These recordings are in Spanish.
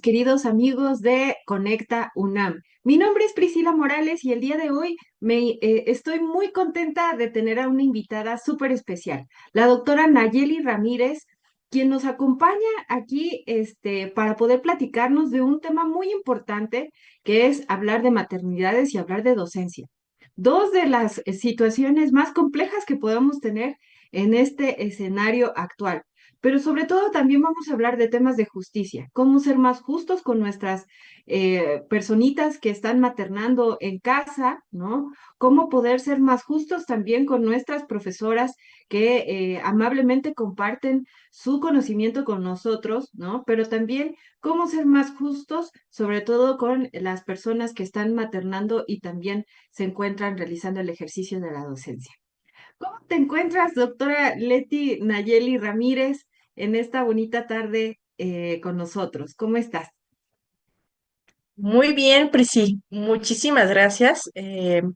queridos amigos de Conecta UNAM. Mi nombre es Priscila Morales y el día de hoy estoy muy contenta de tener a una invitada súper especial, la doctora Nayeli Ramírez, quien nos acompaña aquí para poder platicarnos de un tema muy importante que es hablar de maternidades y hablar de docencia. Dos de las situaciones más complejas que podemos tener en este escenario actual. Pero sobre todo también vamos a hablar de temas de justicia, cómo ser más justos con nuestras personitas que están maternando en casa, ¿no? Cómo poder ser más justos también con nuestras profesoras que amablemente comparten su conocimiento con nosotros, ¿no? Pero también cómo ser más justos, sobre todo con las personas que están maternando y también se encuentran realizando el ejercicio de la docencia. ¿Cómo te encuentras, doctora Leti Nayeli Ramírez, en esta bonita tarde con nosotros? ¿Cómo estás? Muy bien, Prisi. Muchísimas gracias,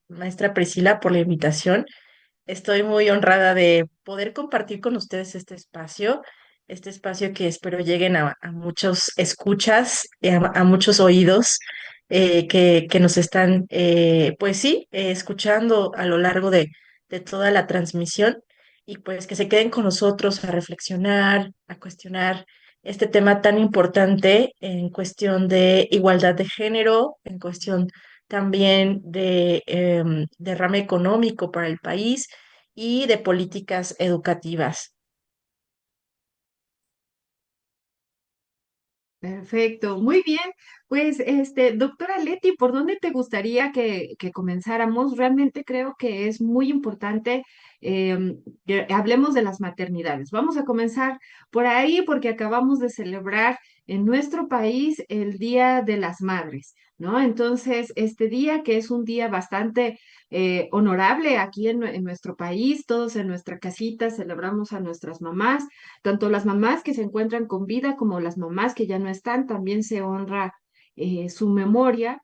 maestra Priscila, por la invitación. Estoy muy honrada de poder compartir con ustedes este espacio que espero lleguen a muchos escuchas, a muchos oídos que nos están, pues sí, escuchando a lo largo de toda la transmisión y pues que se queden con nosotros a reflexionar, a cuestionar este tema tan importante en cuestión de igualdad de género, en cuestión también de derrame económico para el país y de políticas educativas. Perfecto, muy bien. Pues, doctora Leti, ¿por dónde te gustaría que comenzáramos? Realmente creo que es muy importante que hablemos de las maternidades. Vamos a comenzar por ahí porque acabamos de celebrar en nuestro país el Día de las Madres, ¿no? Entonces, este día que es un día bastante honorable aquí en nuestro país, todos en nuestra casita celebramos a nuestras mamás, tanto las mamás que se encuentran con vida como las mamás que ya no están, también se honra su memoria,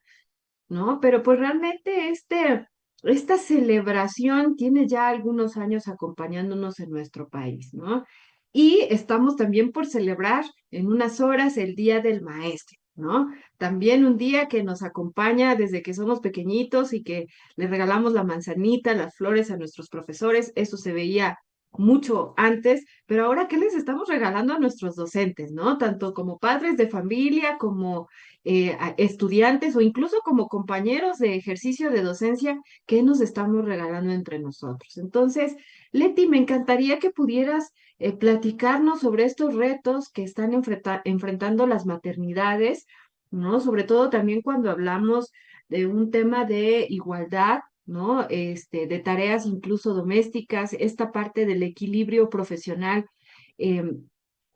¿no? Pero pues realmente esta celebración tiene ya algunos años acompañándonos en nuestro país, ¿no? Y estamos también por celebrar en unas horas el Día del Maestro, ¿no? También un día que nos acompaña desde que somos pequeñitos y que le regalamos la manzanita, las flores a nuestros profesores, eso se veía mucho antes, pero ahora, ¿qué les estamos regalando a nuestros docentes, ¿no? Tanto como padres de familia, como a estudiantes o incluso como compañeros de ejercicio de docencia que nos estamos regalando entre nosotros. Entonces, Leti, me encantaría que pudieras platicarnos sobre estos retos que están enfrentando las maternidades, ¿no? Sobre todo también cuando hablamos de un tema de igualdad, ¿no? De tareas incluso domésticas, esta parte del equilibrio profesional.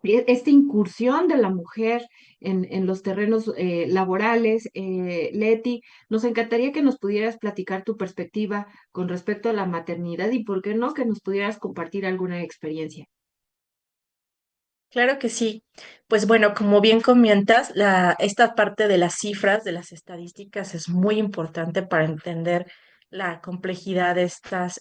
Esta incursión de la mujer en los terrenos laborales. Leti, nos encantaría que nos pudieras platicar tu perspectiva con respecto a la maternidad y, ¿por qué no, que nos pudieras compartir alguna experiencia? Claro que sí. Pues bueno, como bien comentas, esta parte de las cifras, de las estadísticas, es muy importante para entender la complejidad de estas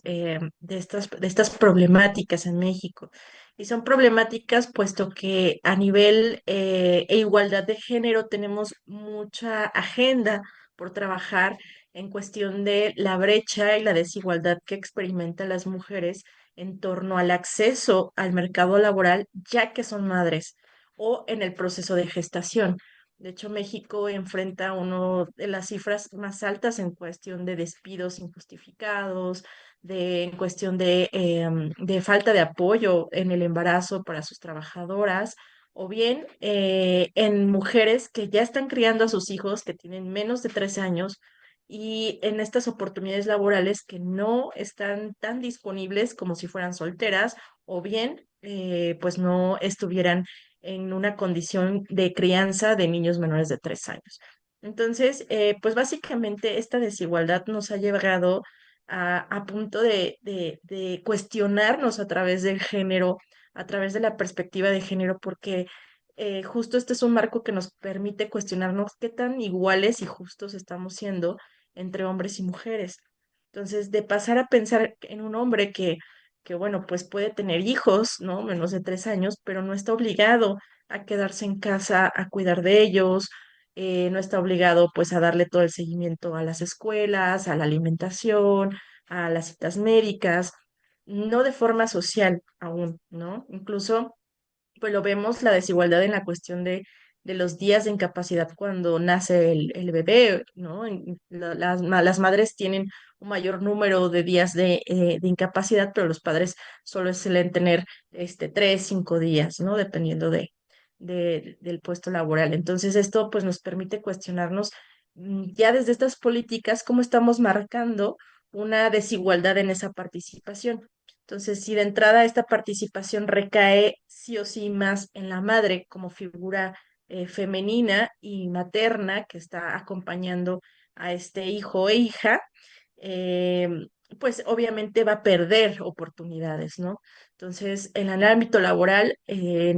problemáticas en México. Y son problemáticas puesto que a nivel e igualdad de género tenemos mucha agenda por trabajar en cuestión de la brecha y la desigualdad que experimentan las mujeres en torno al acceso al mercado laboral, ya que son madres, o en el proceso de gestación. De hecho, México enfrenta una de las cifras más altas en cuestión de despidos injustificados, en cuestión de falta de apoyo en el embarazo para sus trabajadoras, o bien en mujeres que ya están criando a sus hijos, que tienen menos de 3 años, y en estas oportunidades laborales que no están tan disponibles como si fueran solteras o bien pues no estuvieran en una condición de crianza de niños menores de 3 años. Entonces, pues básicamente esta desigualdad nos ha llevado a punto de cuestionarnos a través del género, a través de la perspectiva de género, porque justo este es un marco que nos permite cuestionarnos qué tan iguales y justos estamos siendo entre hombres y mujeres. Entonces, de pasar a pensar en un hombre que bueno, pues puede tener hijos, ¿no? Menos de 3 años, pero no está obligado a quedarse en casa a cuidar de ellos, no está obligado pues a darle todo el seguimiento a las escuelas, a la alimentación, a las citas médicas, no de forma social aún, ¿no? Incluso pues lo vemos la desigualdad en la cuestión de los días de incapacidad cuando nace el bebé, ¿no? Las madres tienen un mayor número de días de incapacidad, pero los padres solo suelen tener 3, 5 días, ¿no? Dependiendo del puesto laboral. Entonces, esto pues nos permite cuestionarnos ya desde estas políticas cómo estamos marcando una desigualdad en esa participación. Entonces, si de entrada esta participación recae sí o sí más en la madre como figura femenina y materna que está acompañando a este hijo e hija, eh, pues obviamente va a perder oportunidades, ¿no? Entonces, en el ámbito laboral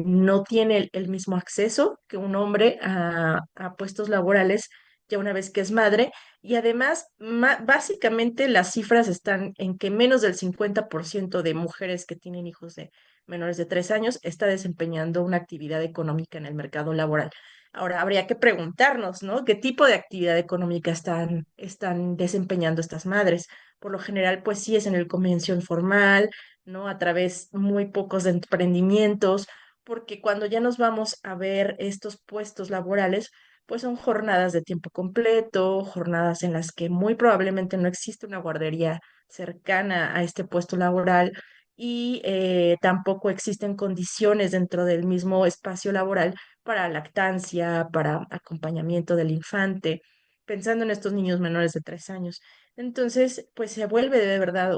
no tiene el mismo acceso que un hombre a puestos laborales ya una vez que es madre y además, básicamente las cifras están en que menos del 50% de mujeres que tienen hijos de menores de 3 años está desempeñando una actividad económica en el mercado laboral. Ahora, habría que preguntarnos, ¿no? ¿Qué tipo de actividad económica están desempeñando estas madres? Por lo general, pues sí es en el comercio informal, ¿no? A través muy pocos de emprendimientos, porque cuando ya nos vamos a ver estos puestos laborales, pues son jornadas de tiempo completo, jornadas en las que muy probablemente no existe una guardería cercana a este puesto laboral y tampoco existen condiciones dentro del mismo espacio laboral para lactancia, para acompañamiento del infante, pensando en estos niños menores de 3 años. Entonces, pues se vuelve de verdad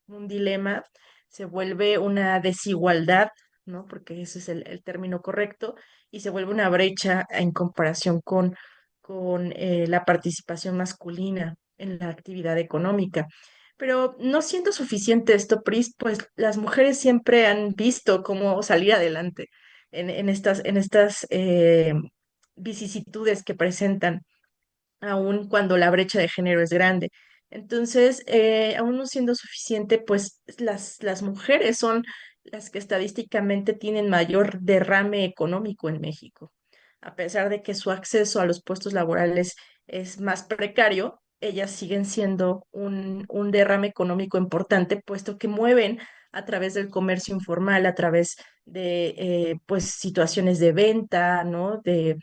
un dilema, se vuelve una desigualdad, ¿no? Porque ese es el término correcto, y se vuelve una brecha en comparación con la participación masculina en la actividad económica. Pero no siendo suficiente esto, Pris, pues las mujeres siempre han visto cómo salir adelante en estas vicisitudes que presentan aun cuando la brecha de género es grande. Entonces, aún no siendo suficiente, pues las mujeres son las que estadísticamente tienen mayor derrame económico en México. A pesar de que su acceso a los puestos laborales es más precario, ellas siguen siendo un derrame económico importante, puesto que mueven a través del comercio informal, a través de pues situaciones de venta, ¿no? De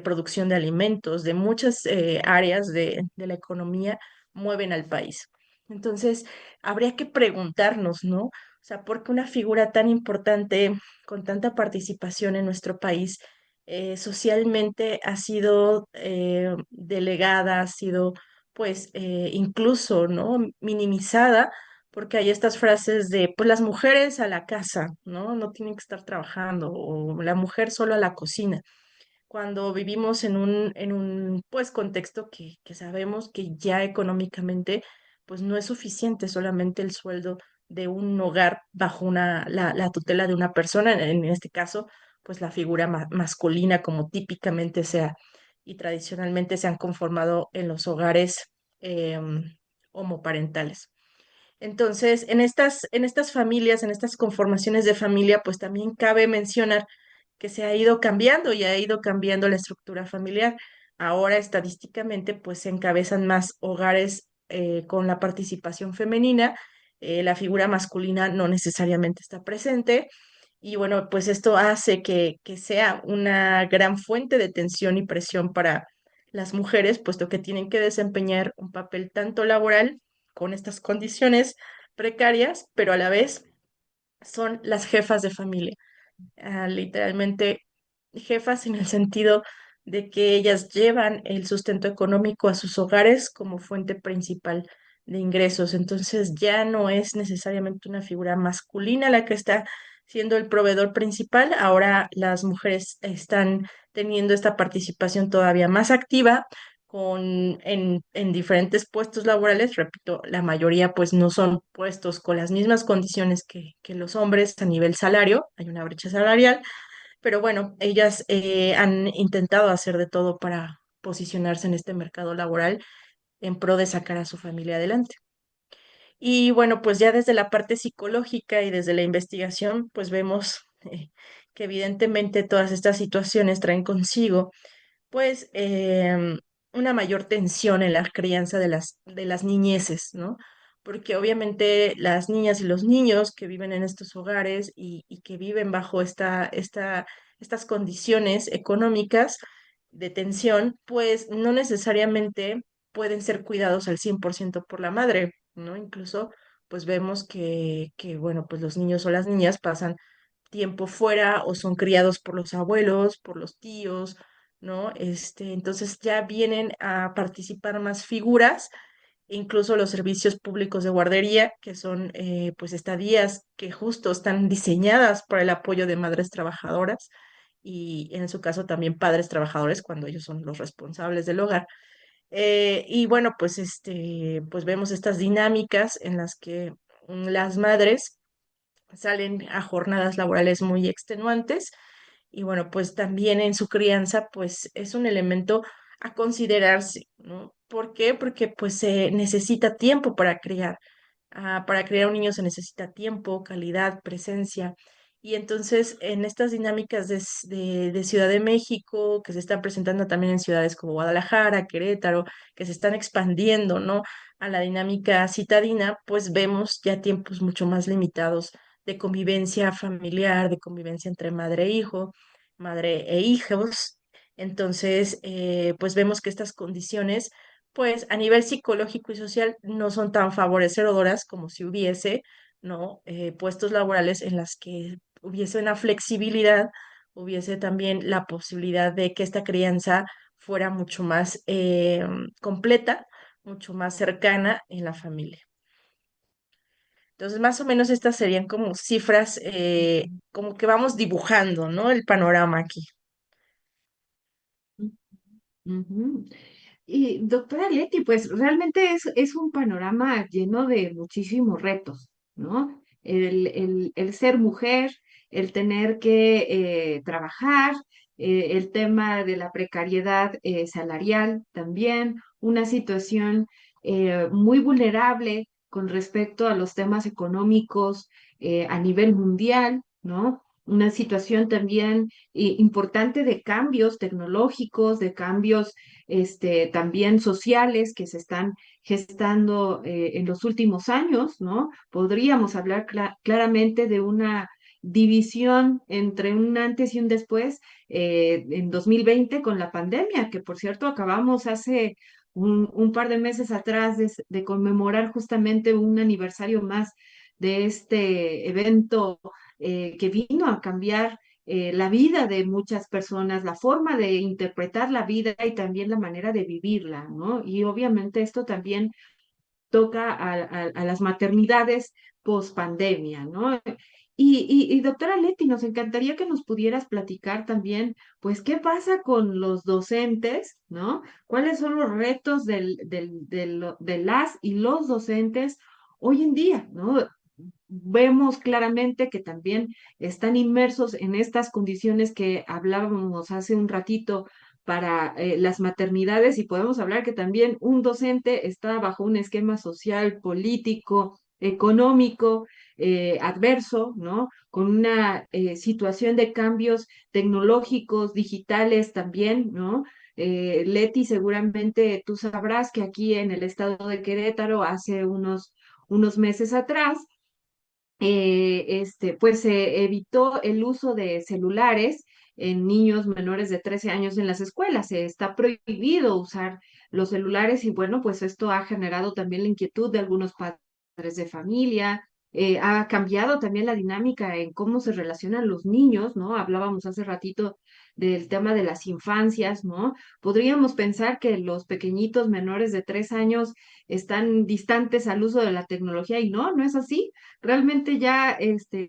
producción de alimentos, de muchas áreas de la economía mueven al país. Entonces, habría que preguntarnos, ¿no? O sea, ¿por qué una figura tan importante, con tanta participación en nuestro país, socialmente ha sido delegada, ha sido, pues, incluso, ¿no? Minimizada, porque hay estas frases de, pues, las mujeres a la casa, ¿no? No tienen que estar trabajando, o la mujer solo a la cocina cuando vivimos en un pues contexto que sabemos que ya económicamente pues no es suficiente solamente el sueldo de un hogar bajo la tutela de una persona, en este caso pues la figura masculina como típicamente sea y tradicionalmente se han conformado en los hogares homoparentales. Entonces, en estas familias, en estas conformaciones de familia, pues también cabe mencionar que se ha ido cambiando y ha ido cambiando la estructura familiar. Ahora, estadísticamente, pues se encabezan más hogares con la participación femenina, la figura masculina no necesariamente está presente. Y bueno, pues esto hace que sea una gran fuente de tensión y presión para las mujeres, puesto que tienen que desempeñar un papel tanto laboral con estas condiciones precarias, pero a la vez son las jefas de familia, literalmente jefas en el sentido de que ellas llevan el sustento económico a sus hogares como fuente principal de ingresos. Entonces ya no es necesariamente una figura masculina la que está siendo el proveedor principal, ahora las mujeres están teniendo esta participación todavía más activa en diferentes puestos laborales, repito, la mayoría pues no son puestos con las mismas condiciones que los hombres a nivel salario, hay una brecha salarial, pero bueno, ellas han intentado hacer de todo para posicionarse en este mercado laboral en pro de sacar a su familia adelante. Y bueno, pues ya desde la parte psicológica y desde la investigación, pues vemos que evidentemente todas estas situaciones traen consigo pues una mayor tensión en la crianza de las niñeces, ¿no? Porque obviamente las niñas y los niños que viven en estos hogares y que viven bajo estas condiciones económicas de tensión, pues no necesariamente pueden ser cuidados al 100% por la madre, ¿no? Incluso pues vemos bueno, pues los niños o las niñas pasan tiempo fuera o son criados por los abuelos, por los tíos, ¿no? Entonces ya vienen a participar más figuras, incluso los servicios públicos de guardería, que son pues estadías que justo están diseñadas para el apoyo de madres trabajadoras y en su caso también padres trabajadores cuando ellos son los responsables del hogar. Y bueno, pues pues vemos estas dinámicas en las que las madres salen a jornadas laborales muy extenuantes y bueno, pues también en su crianza, pues es un elemento a considerarse, ¿no? ¿Por qué? Porque pues se necesita tiempo para criar. Para criar un niño se necesita tiempo, calidad, presencia. Y entonces en estas dinámicas de Ciudad de México, que se están presentando también en ciudades como Guadalajara, Querétaro, que se están expandiendo, ¿no? A la dinámica citadina, pues vemos ya tiempos mucho más limitados de convivencia familiar, de convivencia entre madre e hijo, madre e hijos. Entonces, pues vemos que estas condiciones, pues a nivel psicológico y social, no son tan favorecedoras como si hubiese, ¿no? Puestos laborales en las que hubiese una flexibilidad, hubiese también la posibilidad de que esta crianza fuera mucho más completa, mucho más cercana en la familia. Entonces, más o menos estas serían como cifras, como que vamos dibujando, ¿no? El panorama aquí. Ujú. Y doctora Leti, pues realmente es un panorama lleno de muchísimos retos, ¿no? El ser mujer, el tener que trabajar, el tema de la precariedad salarial también, una situación muy vulnerable con respecto a los temas económicos a nivel mundial, ¿no? Una situación también importante de cambios tecnológicos, de cambios también sociales que se están gestando en los últimos años, ¿no? Podríamos hablar claramente de una división entre un antes y un después en 2020 con la pandemia, que por cierto acabamos hace un par de meses atrás de conmemorar justamente un aniversario más de este evento que vino a cambiar la vida de muchas personas, la forma de interpretar la vida y también la manera de vivirla, ¿no? Y obviamente esto también toca a las maternidades post pandemia, ¿no? Y doctora Leti, nos encantaría que nos pudieras platicar también, pues, qué pasa con los docentes, ¿no? ¿Cuáles son los retos de las y los docentes hoy en día, ¿no? Vemos claramente que también están inmersos en estas condiciones que hablábamos hace un ratito para las maternidades y podemos hablar que también un docente está bajo un esquema social, político, económico, adverso, ¿no? Con una situación de cambios tecnológicos, digitales también, ¿no? Leti, seguramente tú sabrás que aquí en el estado de Querétaro hace unos meses atrás, pues se evitó el uso de celulares en niños menores de 13 años en las escuelas. Se está prohibido usar los celulares y bueno, pues esto ha generado también la inquietud de algunos padres de familia. Ha cambiado también la dinámica en cómo se relacionan los niños, ¿no? Hablábamos hace ratito del tema de las infancias, ¿no? Podríamos pensar que los pequeñitos menores de 3 años están distantes al uso de la tecnología y no, no es así, realmente ya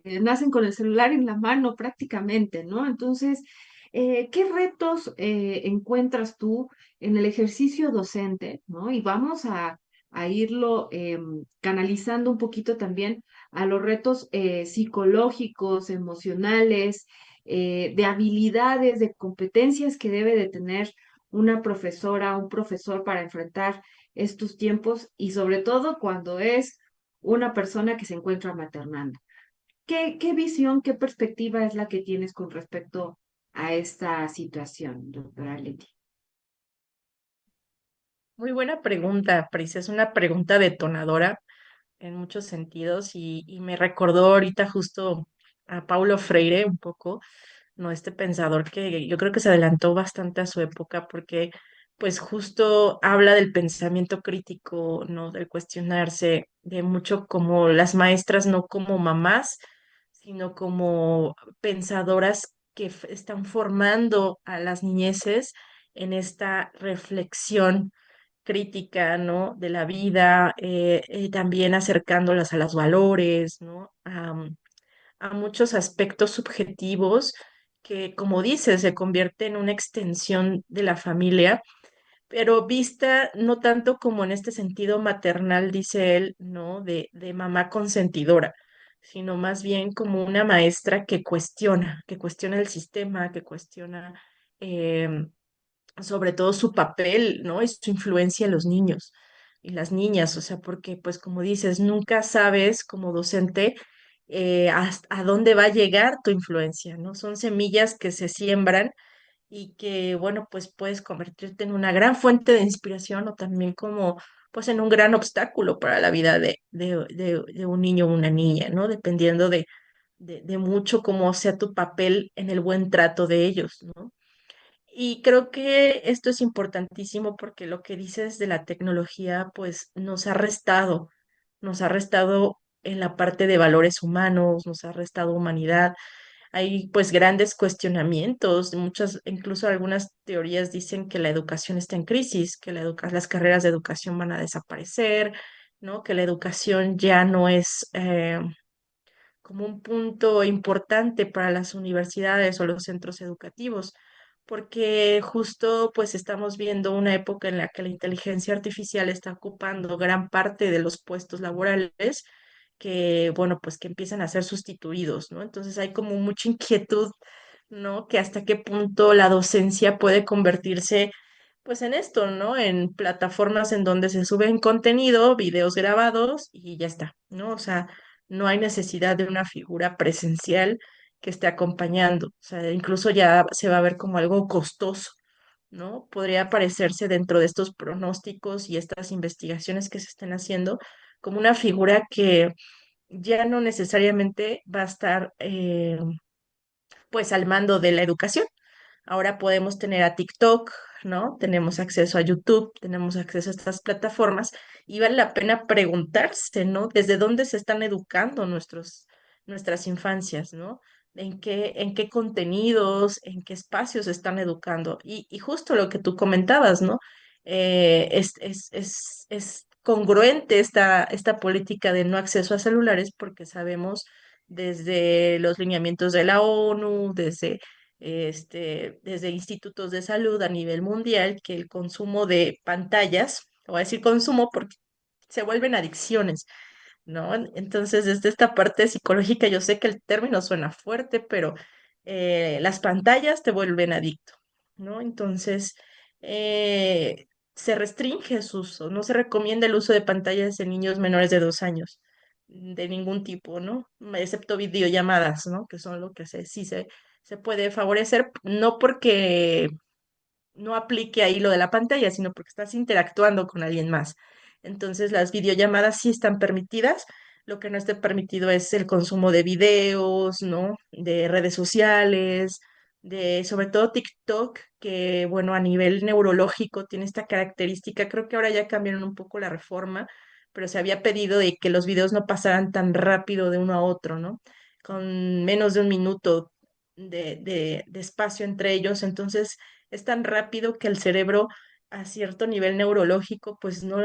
nacen con el celular en la mano prácticamente, ¿no? Entonces, ¿qué retos encuentras tú en el ejercicio docente, ¿no? Y vamos a irlo canalizando un poquito también a los retos psicológicos, emocionales, de habilidades, de competencias que debe de tener una profesora, un profesor para enfrentar estos tiempos y sobre todo cuando es una persona que se encuentra maternando. ¿Qué visión, qué perspectiva es la que tienes con respecto a esta situación, doctora Leti? Muy buena pregunta, Pris. Es una pregunta detonadora en muchos sentidos y me recordó ahorita justo a Paulo Freire un poco, ¿no? Este pensador que yo creo que se adelantó bastante a su época porque pues justo habla del pensamiento crítico, ¿no? Del cuestionarse, de mucho como las maestras, no como mamás, sino como pensadoras que están formando a las niñeces en esta reflexión crítica, ¿no? De la vida, también acercándolas a los valores, ¿no? A muchos aspectos subjetivos que, como dices, se convierte en una extensión de la familia, pero vista no tanto como en este sentido maternal, dice él, ¿no? De mamá consentidora, sino más bien como una maestra que cuestiona el sistema, que cuestiona sobre todo su papel, ¿no? Y su influencia en los niños y las niñas, o sea, porque pues como dices, nunca sabes como docente a dónde va a llegar tu influencia, ¿no? Son semillas que se siembran y que, bueno, pues puedes convertirte en una gran fuente de inspiración o también como, pues en un gran obstáculo para la vida de un niño o una niña, ¿no? Dependiendo de mucho cómo sea tu papel en el buen trato de ellos, ¿no? Y creo que esto es importantísimo porque lo que dices de la tecnología, pues nos ha restado en la parte de valores humanos, nos ha restado humanidad. Hay pues grandes cuestionamientos, muchas, incluso algunas teorías dicen que la educación está en crisis, que las carreras de educación van a desaparecer, ¿no? Que la educación ya no es como un punto importante para las universidades o los centros educativos, porque justo pues estamos viendo una época en la que la inteligencia artificial está ocupando gran parte de los puestos laborales que, bueno, pues que empiezan a ser sustituidos, ¿no? Entonces hay como mucha inquietud, ¿no? Que hasta qué punto la docencia puede convertirse pues en esto, ¿no? En plataformas en donde se suben contenido, videos grabados y ya está, ¿no? O sea, no hay necesidad de una figura presencial que esté acompañando. O sea, incluso ya se va a ver como algo costoso, ¿no? Podría aparecerse dentro de estos pronósticos y estas investigaciones que se están haciendo como una figura que ya no necesariamente va a estar pues al mando de la educación. Ahora podemos tener a TikTok, ¿no? Tenemos acceso a YouTube, tenemos acceso a estas plataformas y vale la pena preguntarse, ¿no? ¿Desde dónde se están educando nuestras infancias, ¿no? En qué contenidos, en qué espacios se están educando? Y justo lo que tú comentabas, ¿no? Es congruente esta política de no acceso a celulares porque sabemos desde los lineamientos de la ONU, desde institutos de salud a nivel mundial, que el consumo de pantallas, o a decir consumo porque se vuelven adicciones, ¿no? Entonces, desde esta parte psicológica, yo sé que el término suena fuerte, pero las pantallas te vuelven adicto, ¿no? Entonces, se restringe su uso, no se recomienda el uso de pantallas en niños menores de 2 años, de ningún tipo, ¿no? Excepto videollamadas, ¿no? Que son lo que se puede favorecer, no porque no aplique ahí lo de la pantalla, sino porque estás interactuando con alguien más. Entonces, las videollamadas sí están permitidas. Lo que no esté permitido es el consumo de videos, ¿no? De redes sociales, de sobre todo TikTok, que bueno, a nivel neurológico tiene esta característica. Creo que ahora ya cambiaron un poco la reforma, pero se había pedido de que los videos no pasaran tan rápido de uno a otro, ¿no? Con menos de un minuto de espacio entre ellos. Entonces, es tan rápido que el cerebro a cierto nivel neurológico pues no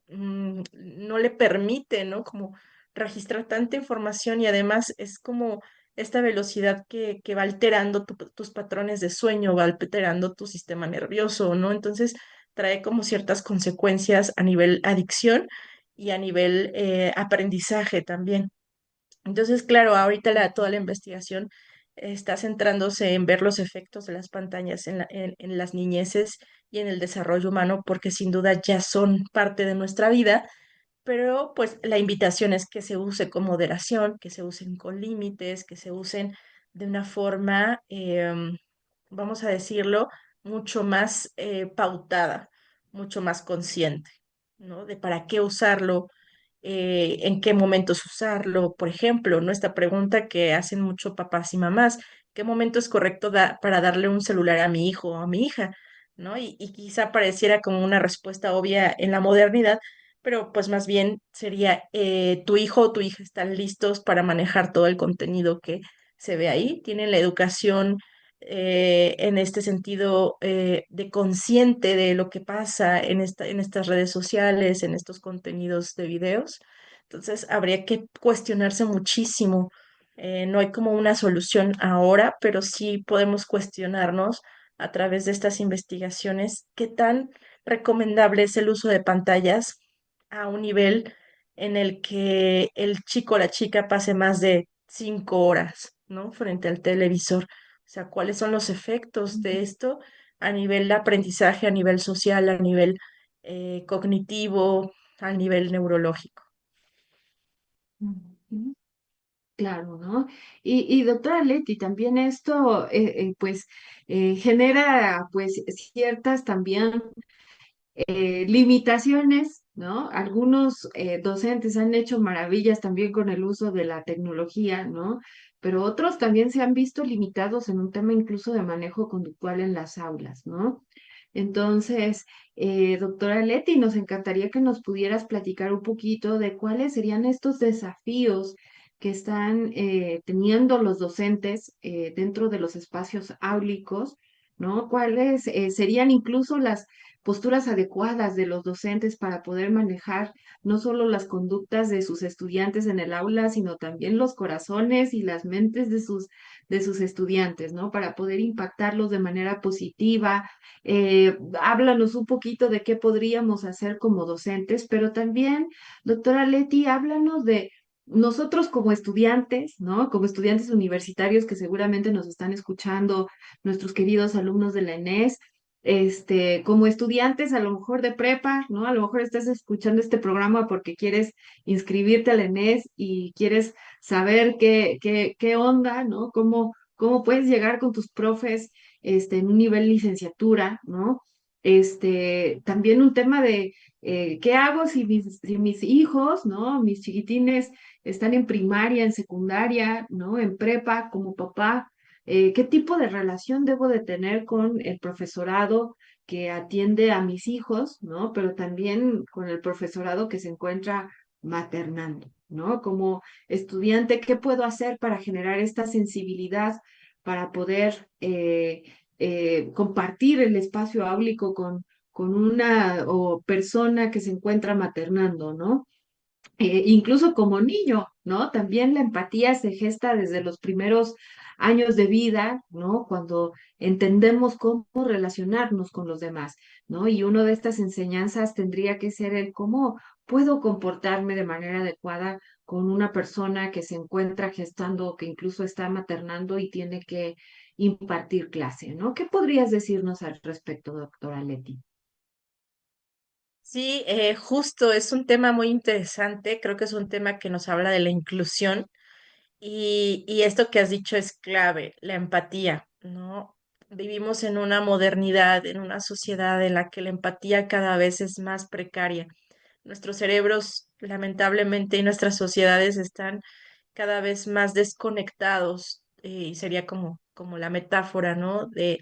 le permite, ¿no? Como registrar tanta información y además es como esta velocidad que va alterando tus patrones de sueño, va alterando tu sistema nervioso, ¿no? Entonces trae como ciertas consecuencias a nivel adicción y a nivel aprendizaje también. Entonces, claro, ahorita toda la investigación está centrándose en ver los efectos de las pantallas en las niñeces y en el desarrollo humano, porque sin duda ya son parte de nuestra vida pero pues la invitación es que se use con moderación, que se usen con límites, que se usen de una forma, vamos a decirlo, mucho más pautada, mucho más consciente, ¿no? De para qué usarlo, en qué momentos usarlo. Por ejemplo, ¿no? Esta pregunta que hacen mucho papás y mamás, ¿qué momento es correcto para darle un celular a mi hijo o a mi hija? ¿No? Y quizá pareciera como una respuesta obvia en la modernidad, pero pues más bien sería, tu hijo o tu hija están listos para manejar todo el contenido que se ve ahí, tienen la educación, en este sentido, de consciente de lo que pasa en estas redes sociales, en estos contenidos de videos. Entonces, habría que cuestionarse muchísimo. No hay como una solución ahora, pero sí podemos cuestionarnos a través de estas investigaciones qué tan recomendable es el uso de pantallas a un nivel en el que el chico o la chica pase más de 5 horas, ¿no? Frente al televisor. O sea, ¿cuáles son los efectos de esto a nivel de aprendizaje, a nivel social, a nivel cognitivo, a nivel neurológico? Ujú. Claro, ¿no? Y doctora Leti, también esto pues genera pues ciertas también limitaciones, ¿no? Algunos docentes han hecho maravillas también con el uso de la tecnología, ¿no? Pero otros también se han visto limitados en un tema incluso de manejo conductual en las aulas, ¿no? Entonces, doctora Leti, nos encantaría que nos pudieras platicar un poquito de cuáles serían estos desafíos que están teniendo los docentes dentro de los espacios áulicos, ¿no? ¿Cuáles serían incluso las posturas adecuadas de los docentes para poder manejar no solo las conductas de sus estudiantes en el aula, sino también los corazones y las mentes de sus estudiantes, ¿no? Para poder impactarlos de manera positiva? Háblanos un poquito de qué podríamos hacer como docentes, pero también, doctora Leti, háblanos de nosotros como estudiantes, ¿no? Como estudiantes universitarios que seguramente nos están escuchando, nuestros queridos alumnos de la ENES, como estudiantes a lo mejor de prepa, ¿no? A lo mejor estás escuchando este programa porque quieres inscribirte a la ENES y quieres saber qué onda, ¿no? Cómo puedes llegar con tus profes, en un nivel licenciatura, ¿no? También un tema de qué hago si mis hijos, ¿no? Mis chiquitines están en primaria, en secundaria, ¿no? En prepa, como papá, qué tipo de relación debo de tener con el profesorado que atiende a mis hijos, ¿no? Pero también con el profesorado que se encuentra maternando, ¿no? Como estudiante, ¿qué puedo hacer para generar esta sensibilidad para poder compartir el espacio áulico con una o persona que se encuentra maternando, ¿no? Incluso como niño, ¿no? También la empatía se gesta desde los primeros años de vida, ¿no? Cuando entendemos cómo relacionarnos con los demás, ¿no? Y una de estas enseñanzas tendría que ser el cómo puedo comportarme de manera adecuada con una persona que se encuentra gestando, que incluso está maternando y tiene que impartir clase, ¿no? ¿Qué podrías decirnos al respecto, doctora Leti? Sí, justo es un tema muy interesante. Creo que es un tema que nos habla de la inclusión y esto que has dicho es clave, la empatía, ¿no? Vivimos en una modernidad, en una sociedad en la que la empatía cada vez es más precaria. Nuestros cerebros, lamentablemente, y nuestras sociedades están cada vez más desconectados, y sería como la metáfora, ¿no? De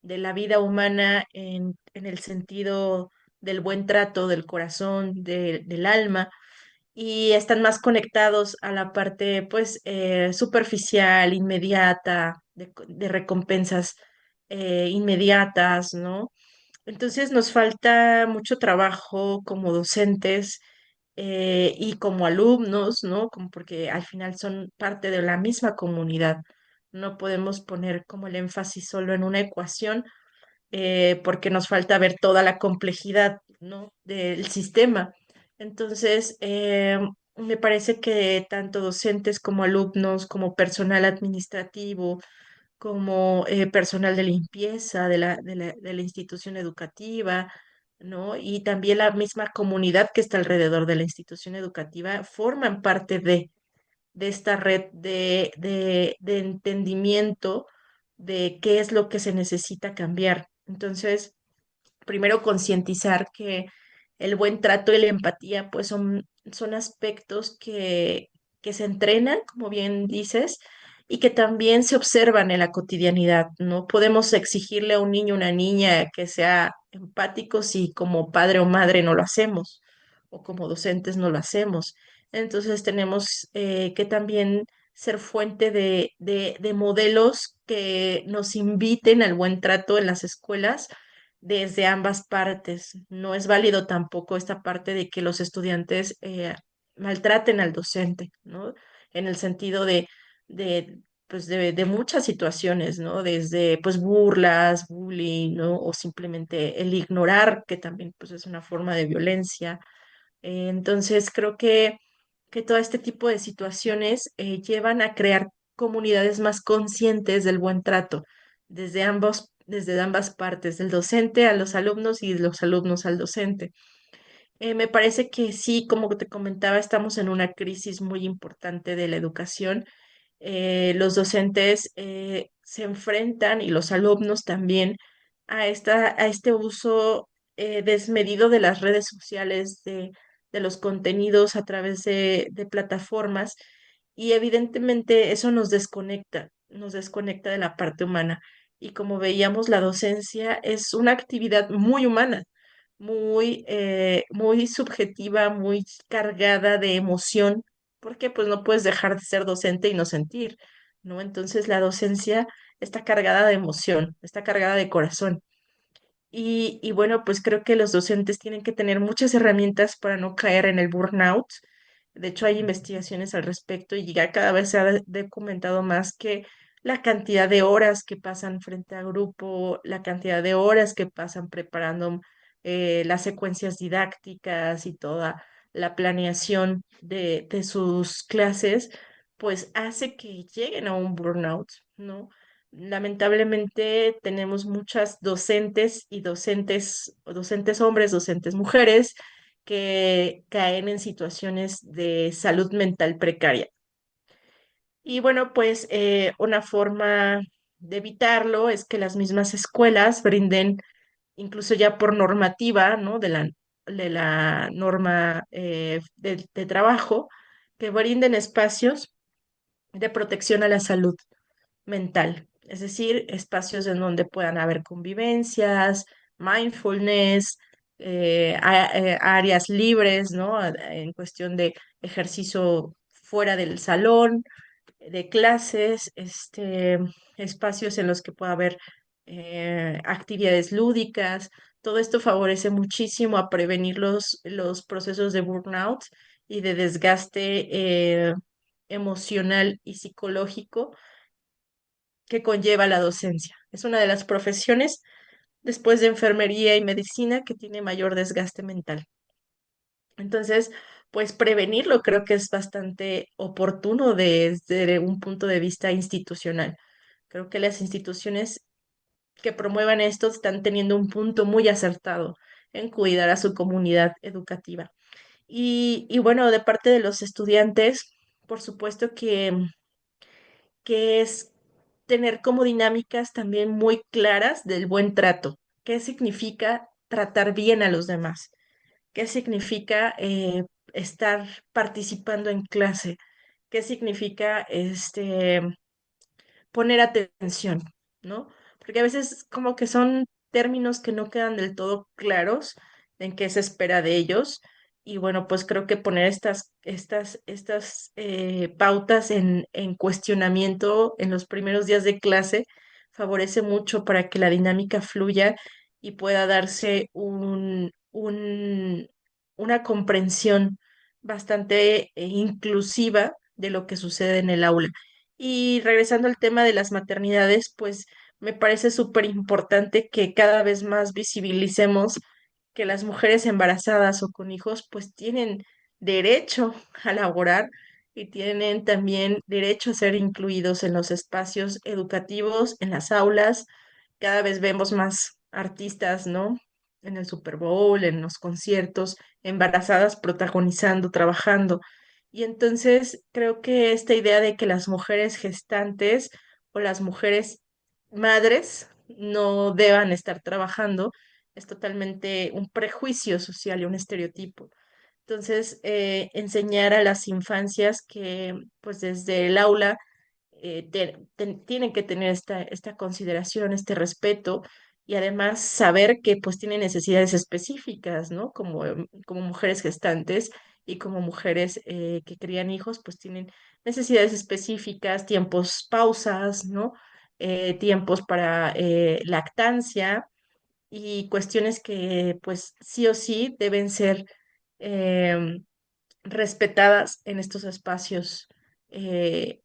la vida humana en el sentido del buen trato, del corazón, del alma, y están más conectados a la parte, pues, superficial, inmediata, de recompensas inmediatas, ¿no? Entonces nos falta mucho trabajo como docentes, y como alumnos, ¿no? Como porque al final son parte de la misma comunidad. No podemos poner como el énfasis solo en una ecuación, porque nos falta ver toda la complejidad, ¿no? Del sistema. Entonces, me parece que tanto docentes como alumnos, como personal administrativo, como personal de limpieza de la institución educativa, ¿no? Y también la misma comunidad que está alrededor de la institución educativa forman parte de esta red de entendimiento de qué es lo que se necesita cambiar. Entonces, primero concientizar que el buen trato y la empatía, pues son aspectos que se entrenan, como bien dices, y que también se observan en la cotidianidad. No podemos exigirle a un niño o una niña que sea empático si como padre o madre no lo hacemos, o como docentes no lo hacemos. Entonces tenemos que también ser fuente de modelos que nos inviten al buen trato en las escuelas desde ambas partes. No es válido tampoco esta parte de que los estudiantes maltraten al docente, ¿no? En el sentido de muchas situaciones, ¿no? Desde, pues, burlas, bullying, ¿no? O simplemente el ignorar, que también, pues, es una forma de violencia. Entonces, creo que todo este tipo de situaciones llevan a crear comunidades más conscientes del buen trato desde ambas partes, del docente a los alumnos y de los alumnos al docente. Me parece que sí, como te comentaba, estamos en una crisis muy importante de la educación. Los docentes se enfrentan y los alumnos también a este uso desmedido de las redes sociales, de los contenidos a través de plataformas y evidentemente eso nos desconecta de la parte humana. Y como veíamos, la docencia es una actividad muy humana, muy subjetiva, muy cargada de emoción, porque pues no puedes dejar de ser docente y no sentir, ¿no? Entonces la docencia está cargada de emoción, está cargada de corazón. Y bueno, pues creo que los docentes tienen que tener muchas herramientas para no caer en el burnout. De hecho, hay investigaciones al respecto y ya cada vez se ha documentado más que la cantidad de horas que pasan frente a grupo, la cantidad de horas que pasan preparando las secuencias didácticas y toda la planeación de sus clases, pues hace que lleguen a un burnout, ¿no? Lamentablemente tenemos muchas docentes y docentes hombres, docentes mujeres, que caen en situaciones de salud mental precaria. Y bueno, pues una forma de evitarlo es que las mismas escuelas brinden, incluso ya por normativa, ¿no? De la norma de trabajo, que brinden espacios de protección a la salud mental, es decir, espacios en donde puedan haber convivencias, mindfulness, áreas libres, ¿no? En cuestión de ejercicio fuera del salón, de clases, espacios en los que pueda haber actividades lúdicas. Todo esto favorece muchísimo a prevenir los procesos de burnout y de desgaste emocional y psicológico que conlleva la docencia. Es una de las profesiones, después de enfermería y medicina, que tiene mayor desgaste mental. Entonces, pues prevenirlo creo que es bastante oportuno desde un punto de vista institucional. Creo que las instituciones que promuevan esto están teniendo un punto muy acertado en cuidar a su comunidad educativa. Y bueno, de parte de los estudiantes, por supuesto que es tener como dinámicas también muy claras del buen trato. ¿Qué significa tratar bien a los demás? ¿Qué significa estar participando en clase? ¿Qué significa poner atención, ¿no? Porque a veces como que son términos que no quedan del todo claros en qué se espera de ellos. Y bueno, pues creo que poner estas pautas en cuestionamiento en los primeros días de clase favorece mucho para que la dinámica fluya y pueda darse una comprensión bastante inclusiva de lo que sucede en el aula. Y regresando al tema de las maternidades, pues me parece súper importante que cada vez más visibilicemos que las mujeres embarazadas o con hijos pues tienen derecho a laborar y tienen también derecho a ser incluidos en los espacios educativos, en las aulas. Cada vez vemos más artistas, ¿no? en el Super Bowl, en los conciertos, embarazadas, protagonizando, trabajando. Y entonces creo que esta idea de que las mujeres gestantes o las mujeres madres no deban estar trabajando es totalmente un prejuicio social y un estereotipo. Entonces, enseñar a las infancias que pues desde el aula tienen que tener esta consideración, este respeto y además saber que pues tienen necesidades específicas, ¿no? Como mujeres gestantes y como mujeres que crían hijos, pues tienen necesidades específicas, tiempos, pausas, ¿no? Tiempos para lactancia y cuestiones que pues sí o sí deben ser em, respetadas en estos espacios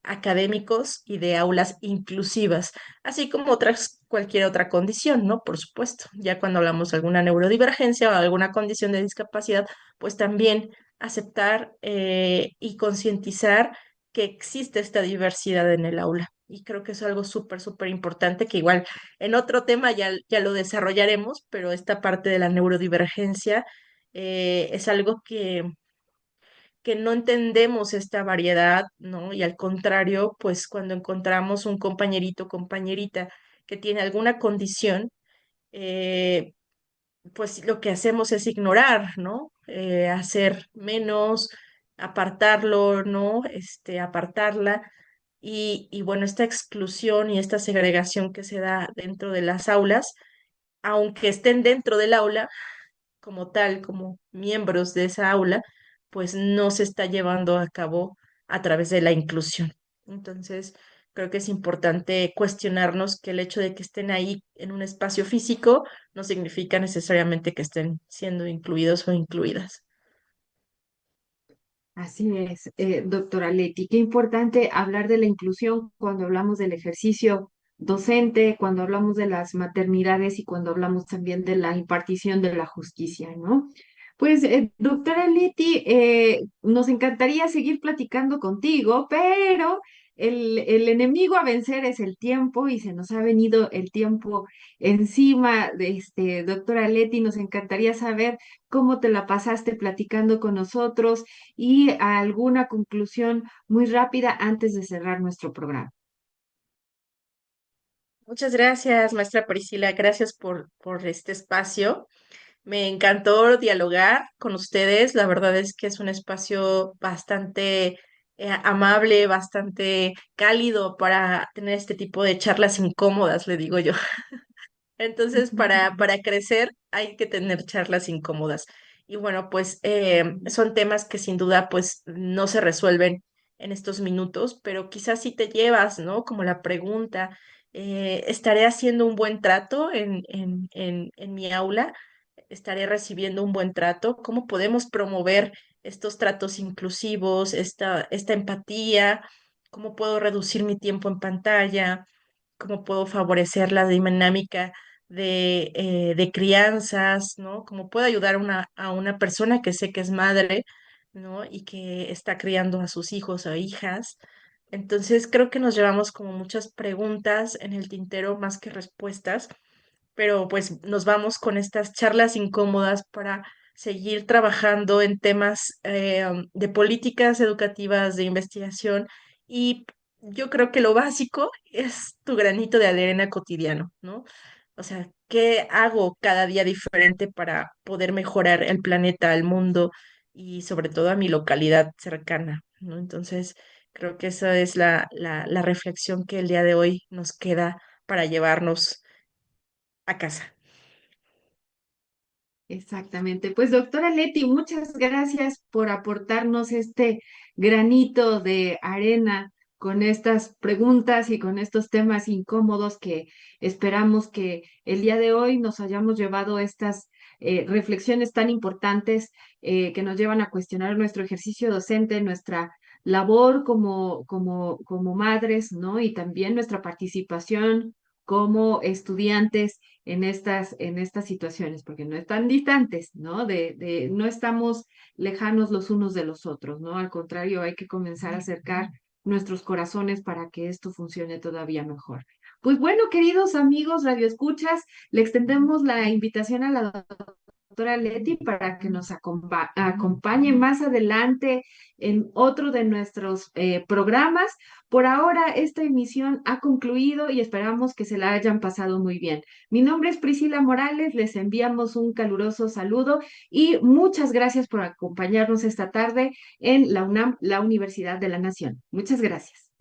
académicos y de aulas inclusivas, así como cualquier otra condición, ¿no? Por supuesto, ya cuando hablamos de alguna neurodivergencia o alguna condición de discapacidad, pues también aceptar y concientizar que existe esta diversidad en el aula. Y creo que es algo súper, súper importante que igual en otro tema ya lo desarrollaremos, pero esta parte de la neurodivergencia es algo que no entendemos esta variedad, ¿no? Y al contrario, pues cuando encontramos un compañerito, compañerita que tiene alguna condición, eh, pues lo que hacemos es ignorar, ¿no? Hacer menos, apartarlo, ¿no? Apartarla. Y bueno, esta exclusión y esta segregación que se da dentro de las aulas, aunque estén dentro del aula, como tal, como miembros de esa aula, pues no se está llevando a cabo a través de la inclusión. Entonces, creo que es importante cuestionarnos que el hecho de que estén ahí en un espacio físico no significa necesariamente que estén siendo incluidos o incluidas. Así es, doctora Leti, qué importante hablar de la inclusión cuando hablamos del ejercicio docente, cuando hablamos de las maternidades y cuando hablamos también de la impartición de la justicia, ¿no? Pues, doctora Leti, nos encantaría seguir platicando contigo, pero el enemigo a vencer es el tiempo y se nos ha venido el tiempo encima de doctora Leti. Nos encantaría saber cómo te la pasaste platicando con nosotros y alguna conclusión muy rápida antes de cerrar nuestro programa. Muchas gracias, maestra Priscila. Gracias por este espacio. Me encantó dialogar con ustedes. La verdad es que es un espacio bastante amable, bastante cálido para tener este tipo de charlas incómodas, le digo yo. Entonces, para crecer hay que tener charlas incómodas. Y bueno, pues son temas que sin duda pues no se resuelven en estos minutos, pero quizás si te llevas, ¿no? Como la pregunta, ¿estaré haciendo un buen trato en mi aula? ¿Estaré recibiendo un buen trato? ¿Cómo podemos promover estos tratos inclusivos, esta empatía? ¿Cómo puedo reducir mi tiempo en pantalla? ¿Cómo puedo favorecer la dinámica de crianzas, ¿no? ¿Cómo puedo ayudar a una persona que sé que es madre, ¿no? Y que está criando a sus hijos o hijas? Entonces creo que nos llevamos como muchas preguntas en el tintero más que respuestas, pero pues nos vamos con estas charlas incómodas para seguir trabajando en temas de políticas educativas, de investigación y yo creo que lo básico es tu granito de arena cotidiano, ¿no? O sea, ¿qué hago cada día diferente para poder mejorar el planeta, el mundo y sobre todo a mi localidad cercana, ¿no? Entonces, creo que esa es la reflexión que el día de hoy nos queda para llevarnos a casa. Exactamente. Pues doctora Leti, muchas gracias por aportarnos este granito de arena con estas preguntas y con estos temas incómodos que esperamos que el día de hoy nos hayamos llevado estas reflexiones tan importantes que nos llevan a cuestionar nuestro ejercicio docente, nuestra labor como madres, ¿no? Y también nuestra participación como estudiantes en estas situaciones, porque no están distantes, ¿no? No estamos lejanos los unos de los otros, ¿no? Al contrario, hay que comenzar a acercar nuestros corazones para que esto funcione todavía mejor. Pues bueno, queridos amigos radioescuchas, le extendemos la invitación a la doctora Leti para que nos acompañe más adelante en otro de nuestros programas. Por ahora, esta emisión ha concluido y esperamos que se la hayan pasado muy bien. Mi nombre es Priscila Morales, les enviamos un caluroso saludo y muchas gracias por acompañarnos esta tarde en la UNAM, la Universidad de la Nación. Muchas gracias.